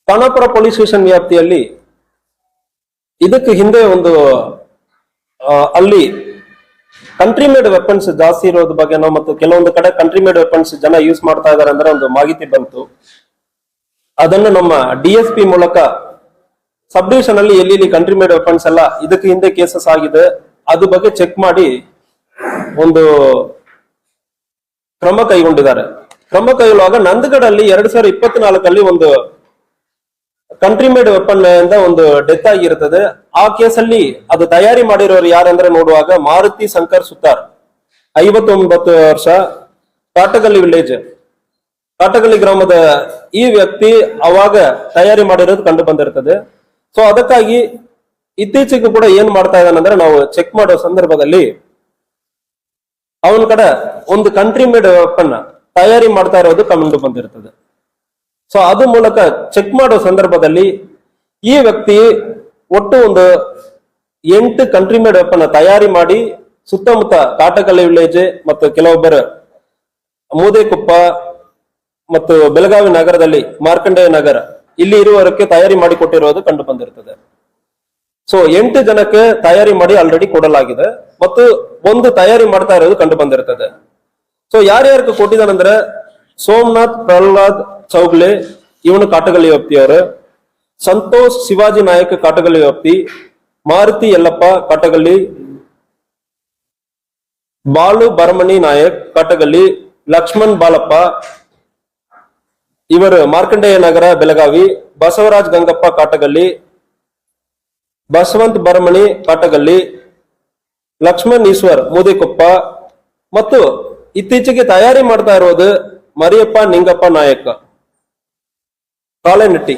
Khanapur police station ವ್ಯಾಪ್ತಿಯಲ್ಲಿ ಇದಕ್ಕೆ ಹಿಂದೆ ಒಂದು ಅಲ್ಲಿ ಕಂಟ್ರಿ ಮೇಡ್ ವೆಪನ್ಸ್ ಜಾಸ್ತಿ ಇರೋದ್ರ ಬಗ್ಗೆ ಮತ್ತು ಕೆಲವೊಂದು ಕಡೆ ಕಂಟ್ರಿ ಮೇಡ್ ವೆಪನ್ಸ್ ಜನ ಯೂಸ್ ಮಾಡ್ತಾ ಇದಾರೆ ಅಂದ್ರೆ ಒಂದು ಮಾಹಿತಿ ಬಂತು. ಅದನ್ನು ನಮ್ಮ DSP ಮೂಲಕ ಸಬ್ ಡಿವಿಷನ್ ಅಲ್ಲಿ ಎಲ್ಲಿ ಕಂಟ್ರಿ ಮೇಡ್ ವೆಪನ್ಸ್ ಎಲ್ಲ ಇದಕ್ಕೆ ಹಿಂದೆ ಕೇಸಸ್ ಆಗಿದೆ ಅದ್ರ ಬಗ್ಗೆ ಚೆಕ್ ಮಾಡಿ ಒಂದು ಕ್ರಮ ಕೈಗೊಂಡಿದ್ದಾರೆ. ಕ್ರಮ ಕೈಗೊಳ್ಳುವಾಗ ನಂದಗಡಲ್ಲಿ 2024 ಒಂದು ಕಂಟ್ರಿ ಮೇಡ್ ವೆಪನ್ ಇಂದ ಒಂದು ಡೆತ್ ಆಗಿರುತ್ತದೆ. ಆ ಕೇಸಲ್ಲಿ ಅದು ತಯಾರಿ ಮಾಡಿರೋರು ಯಾರಂದ್ರೆ ನೋಡುವಾಗ ಮಾರುತಿ ಶಂಕರ್ ಸುತಾರ್ 59 ವರ್ಷ, ಕಾಟಗಲ್ಲಿ ವಿಲೇಜ್, ಕಾಟಗಲ್ಲಿ ಗ್ರಾಮದ ಈ ವ್ಯಕ್ತಿ ಅವಾಗ ತಯಾರಿ ಮಾಡಿರೋದು ಕಂಡು ಬಂದಿರ್ತದೆ. ಸೊ ಅದಕ್ಕಾಗಿ ಇತ್ತೀಚೆಗೂ ಕೂಡ ಏನ್ ಮಾಡ್ತಾ ಇದ್ದಾನಂದ್ರೆ ನಾವು ಚೆಕ್ ಮಾಡೋ ಸಂದರ್ಭದಲ್ಲಿ ಅವನ ಕಡೆ ಒಂದು ಕಂಟ್ರಿ ಮೇಡ್ ವೆಪನ್ ತಯಾರಿ ಮಾಡ್ತಾ ಇರೋದು ಕಂಡು ಬಂದಿರ್ತದೆ. ಸೊ ಅದು ಮೂಲಕ ಚೆಕ್ ಮಾಡೋ ಸಂದರ್ಭದಲ್ಲಿ ಈ ವ್ಯಕ್ತಿ ಒಟ್ಟು ಒಂದು 8 ಕಂಟ್ರಿ ಮೇಡ್ ವೆಪನ್ ತಯಾರಿ ಮಾಡಿ ಸುತ್ತಮುತ್ತ ಕಾಟಗಲ್ಲಿ ವಿಲೇಜ್ ಮತ್ತು ಕೆಲವೊಬ್ಬರು ಮೂದೇಕೊಪ್ಪ ಮತ್ತು ಬೆಳಗಾವಿ ನಗರದಲ್ಲಿ ಮಾರ್ಕಂಡೇಯ ನಗರ ಇಲ್ಲಿ ಇರುವವರಕ್ಕೆ ತಯಾರಿ ಮಾಡಿ ಕೊಟ್ಟಿರೋದು ಕಂಡು ಬಂದಿರ್ತದೆ. ಸೊ 8 ಜನಕ್ಕೆ ತಯಾರಿ ಮಾಡಿ ಆಲ್ರೆಡಿ ಕೊಡಲಾಗಿದೆ ಮತ್ತು ಒಂದು ತಯಾರಿ ಮಾಡ್ತಾ ಇರೋದು ಕಂಡು ಬಂದಿರ್ತದೆ. ಸೊ ಯಾರ್ಯಾರಿಗೆ ಕೊಟ್ಟಿದ್ದಾನಂದ್ರೆ ಸೋಮನಾಥ್ ಪ್ರಹ್ಲಾದ್ ಚೌಗ್ಲೆ ಇವನು ಕಾಟಗಲ್ಲಿ ವ್ಯಾಪ್ತಿಯವರು, ಸಂತೋಷ್ ಶಿವಾಜಿ ನಾಯಕ್ ಕಾಟಗಲ್ಲಿ ವ್ಯಾಪ್ತಿ, ಮಾರುತಿ ಯಲ್ಲಪ್ಪ ಕಾಟಗಲ್ಲಿ, ಬಾಲು ಭರಮಣಿ ನಾಯಕ್ ಕಾಟಗಲ್ಲಿ, ಲಕ್ಷ್ಮಣ್ ಬಾಲಪ್ಪ ಇವರು ಮಾರ್ಕಂಡೇಯ ನಗರ ಬೆಳಗಾವಿ, ಬಸವರಾಜ್ ಗಂಗಪ್ಪ ಕಾಟಗಲ್ಲಿ, ಬಸವಂತ್ ಭರಮಣಿ ಕಾಟಗಲ್ಲಿ, ಲಕ್ಷ್ಮಣ್ ಈಶ್ವರ್ ಮೂದೇಕೊಪ್ಪ ಮತ್ತು ಇತ್ತೀಚೆಗೆ ತಯಾರಿ ಮಾಡ್ತಾ ಇರೋದು ಮರಿಯಪ್ಪ ನಿಂಗಪ್ಪ ನಾಯಕ್ ಕಾಳೆನಟ್ಟಿ.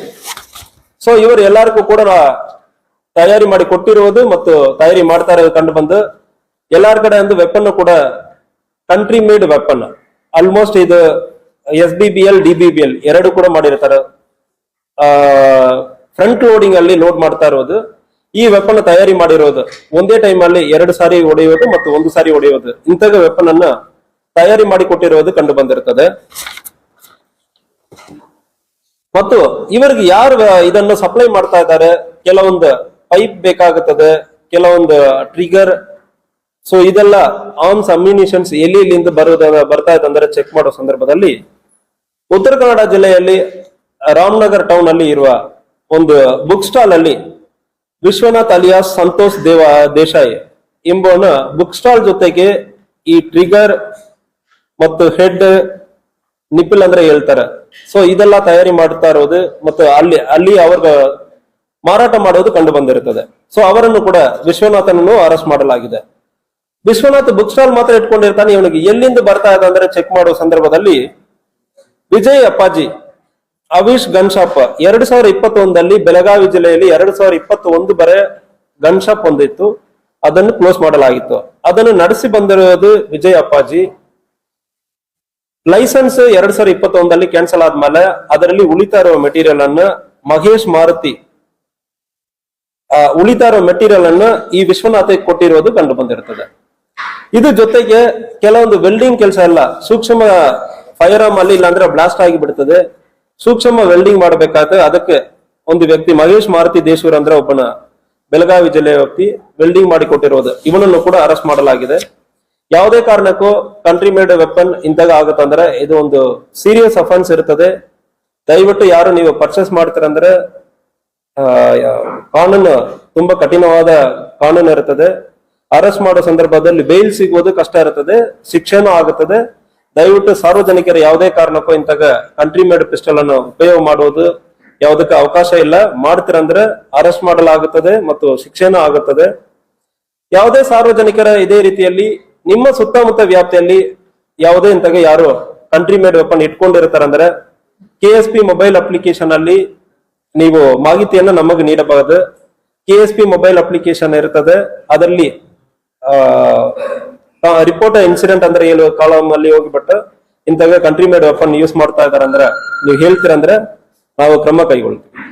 ಸೊ ಇವರು ಎಲ್ಲರಿಗೂ ಕೂಡ ತಯಾರಿ ಮಾಡಿ ಕೊಟ್ಟಿರುವುದು ಮತ್ತು ತಯಾರಿ ಮಾಡ್ತಾ ಇರೋದು ಕಂಡು ಬಂದು ಎಲ್ಲಾರ ಕಡೆ ಒಂದು ವೆಪನ್ ಕೂಡ ಕಂಟ್ರಿ ಮೇಡ್ ವೆಪನ್ ಆಲ್ಮೋಸ್ಟ್ ಇದು SBBL DBBL ಎರಡು ಕೂಡ ಮಾಡಿರ್ತಾರೆ. ಫ್ರಂಟ್ ಲೋಡಿಂಗ್ ಅಲ್ಲಿ ಲೋಡ್ ಮಾಡ್ತಾ ಇರೋದು ಈ ವೆಪನ್ ತಯಾರಿ ಮಾಡಿರೋದು ಒಂದೇ ಟೈಮ್ ಅಲ್ಲಿ 2 ಸಾರಿ ಹೊಡೆಯೋದು ಮತ್ತು 1 ಸಾರಿ ಹೊಡೆಯೋದು ಇಂಥ ವೆಪನ್ ಅನ್ನ ತಯಾರಿ ಮಾಡಿ ಕೊಟ್ಟಿರೋದು ಕಂಡು ಬಂದಿರ್ತದೆ. ಮತ್ತು ಇವರಿಗೆ ಯಾರು ಇದನ್ನು ಸಪ್ಲೈ ಮಾಡ್ತಾ ಇದ್ದಾರೆ, ಕೆಲವೊಂದು ಪೈಪ್ ಬೇಕಾಗುತ್ತದೆ, ಕೆಲವೊಂದು ಟ್ರಿಗರ್, ಸೊ ಇದೆಲ್ಲ ಆರ್ಮ್ಸ್ ಅಮ್ಯುನಿಷನ್ಸ್ ಎಲ್ಲಿಂದ ಬರ್ತಾ ಇದೆ ಅಂದ್ರೆ ಚೆಕ್ ಮಾಡೋ ಸಂದರ್ಭದಲ್ಲಿ ಉತ್ತರ ಕನ್ನಡ ಜಿಲ್ಲೆಯಲ್ಲಿ ರಾಮನಗರ್ ಟೌನ್ ಅಲ್ಲಿ ಇರುವ ಒಂದು ಬುಕ್ ಸ್ಟಾಲ್ ಅಲ್ಲಿ ವಿಶ್ವನಾಥ್ ಅಲಿಯಾಸ್ ಸಂತೋಷ್ ದೇಸಾಯಿ ಎಂಬುವನ ಬುಕ್ ಸ್ಟಾಲ್ ಜೊತೆಗೆ ಈ ಟ್ರಿಗರ್ ಮತ್ತು ಹೆಡ್ ನಿಪಿಲ್ ಅಂದ್ರೆ ಹೇಳ್ತಾರೆ. ಸೊ ಇದೆಲ್ಲ ತಯಾರಿ ಮಾಡ್ತಾ ಇರೋದು ಮತ್ತು ಅಲ್ಲಿ ಅವ್ರಿಗೆ ಮಾರಾಟ ಮಾಡೋದು ಕಂಡು ಬಂದಿರುತ್ತದೆ. ಸೊ ಅವರನ್ನು ಕೂಡ ವಿಶ್ವನಾಥನನ್ನು ಅರೆಸ್ಟ್ ಮಾಡಲಾಗಿದೆ. ವಿಶ್ವನಾಥ್ ಬುಕ್ ಸ್ಟಾಲ್ ಮಾತ್ರ ಇಟ್ಕೊಂಡಿರ್ತಾನೆ. ಇವನಿಗೆ ಎಲ್ಲಿಂದ ಬರ್ತಾ ಇದೆ ಅಂದ್ರೆ ಚೆಕ್ ಮಾಡೋ ಸಂದರ್ಭದಲ್ಲಿ ವಿಜಯ್ ಅಪ್ಪಾಜಿ ಅವಿಶ್ ಗನ್ ಶಾಪ್ 2021 ಬೆಳಗಾವಿ ಜಿಲ್ಲೆಯಲ್ಲಿ 2021 ಬರೆ ಗನ್ ಶಾಪ್ ಒಂದಿತ್ತು, ಅದನ್ನು ಕ್ಲೋಸ್ ಮಾಡಲಾಗಿತ್ತು. ಅದನ್ನು ನಡೆಸಿ ಬಂದಿರೋದು ವಿಜಯ್ ಅಪ್ಪಾಜಿ. ಲೈಸೆನ್ಸ್ 2021 ಕ್ಯಾನ್ಸಲ್ ಆದ್ಮೇಲೆ ಅದರಲ್ಲಿ ಉಳಿತಾ ಇರುವ ಮೆಟೀರಿಯಲ್ ಅನ್ನ ಮಹೇಶ್ ಮಾರುತಿ ಉಳಿತಾ ಇರೋ ಮೆಟೀರಿಯಲ್ ಅನ್ನ ಈ ವಿಶ್ವನಾಥ ಕೊಟ್ಟಿರೋದು ಕಂಡು ಬಂದಿರುತ್ತದೆ. ಇದು ಜೊತೆಗೆ ಕೆಲವೊಂದು ವೆಲ್ಡಿಂಗ್ ಕೆಲಸ ಎಲ್ಲ ಸೂಕ್ಷ್ಮ ಫೈರ್ ಆರ್ಮ್ ಅಲ್ಲಿ ಇಲ್ಲಾಂದ್ರೆ ಬ್ಲಾಸ್ಟ್ ಆಗಿ ಬಿಡ್ತದೆ, ಸೂಕ್ಷ್ಮ ವೆಲ್ಡಿಂಗ್ ಮಾಡಬೇಕಾದ್ರೆ ಅದಕ್ಕೆ ಒಂದು ವ್ಯಕ್ತಿ ಮಹೇಶ್ ಮಾರುತಿ ದೇಶೂರ್ ಅಂದ್ರೆ ಒಬ್ಬನ ಬೆಳಗಾವಿ ಜಿಲ್ಲೆಯ ವ್ಯಕ್ತಿ ವೆಲ್ಡಿಂಗ್ ಮಾಡಿ ಕೊಟ್ಟಿರೋದು, ಇವನನ್ನು ಕೂಡ ಅರೆಸ್ಟ್ ಮಾಡಲಾಗಿದೆ. ಯಾವುದೇ ಕಾರಣಕ್ಕೂ ಕಂಟ್ರಿ ಮೇಡ್ ವೆಪನ್ ಇಂತಾಗ ಆಗುತ್ತಂದ್ರೆ ಇದು ಒಂದು ಸೀರಿಯಸ್ ಅಫೆನ್ಸ್ ಇರ್ತದೆ. ದಯವಿಟ್ಟು ಯಾರು ನೀವು ಪರ್ಚೇಸ್ ಮಾಡ್ತೀರಂದ್ರೆ ಕಾನೂನು ತುಂಬಾ ಕಠಿಣವಾದ ಕಾನೂನು ಇರುತ್ತದೆ. ಅರೆಸ್ಟ್ ಮಾಡೋ ಸಂದರ್ಭದಲ್ಲಿ ಬೇಲ್ ಸಿಗುವುದು ಕಷ್ಟ ಇರುತ್ತದೆ, ಶಿಕ್ಷೆನೂ ಆಗುತ್ತದೆ. ದಯವಿಟ್ಟು ಸಾರ್ವಜನಿಕರು ಯಾವುದೇ ಕಾರಣಕ್ಕೂ ಇಂತಾಗ ಕಂಟ್ರಿ ಮೇಡ್ ಪಿಸ್ಟಲ್ ಅನ್ನು ಉಪಯೋಗ ಮಾಡುವುದು ಯಾವುದಕ್ಕೆ ಅವಕಾಶ ಇಲ್ಲ. ಮಾಡ್ತೀರಂದ್ರೆ ಅರೆಸ್ಟ್ ಮಾಡಲಾಗುತ್ತದೆ ಮತ್ತು ಶಿಕ್ಷೆನೂ ಆಗುತ್ತದೆ. ಯಾವುದೇ ಸಾರ್ವಜನಿಕರ ಇದೇ ರೀತಿಯಲ್ಲಿ ನಿಮ್ಮ ಸುತ್ತಮುತ್ತ ವ್ಯಾಪ್ತಿಯಲ್ಲಿ ಯಾವುದೇ ಇಂತಾಗ ಯಾರು ಕಂಟ್ರಿ ಮೇಡ್ ವೆಪನ್ ಇಟ್ಕೊಂಡಿರ್ತಾರಂದ್ರೆ KSP ಮೊಬೈಲ್ ಅಪ್ಲಿಕೇಶನ್ ಅಲ್ಲಿ ನೀವು ಮಾಹಿತಿಯನ್ನ ನಮಗೆ ನೀಡಬಹುದು. KSP ಮೊಬೈಲ್ ಅಪ್ಲಿಕೇಶನ್ ಇರ್ತದೆ, ಅದರಲ್ಲಿ ರಿಪೋರ್ಟ್ ಇನ್ಸಿಡೆಂಟ್ ಅಂದ್ರೆ ಏನು ಕಾಲಮ್ ಅಲ್ಲಿ ಹೋಗಿಬಿಟ್ಟು ಇಂತಾಗ ಕಂಟ್ರಿ ಮೇಡ್ ವೆಪನ್ ಯೂಸ್ ಮಾಡ್ತಾ ಇದಾರೆ ಅಂದ್ರೆ ನೀವು ಹೇಳ್ತೀರಂದ್ರೆ ನಾವು ಕ್ರಮ ಕೈಗೊಳ್ತೀವಿ.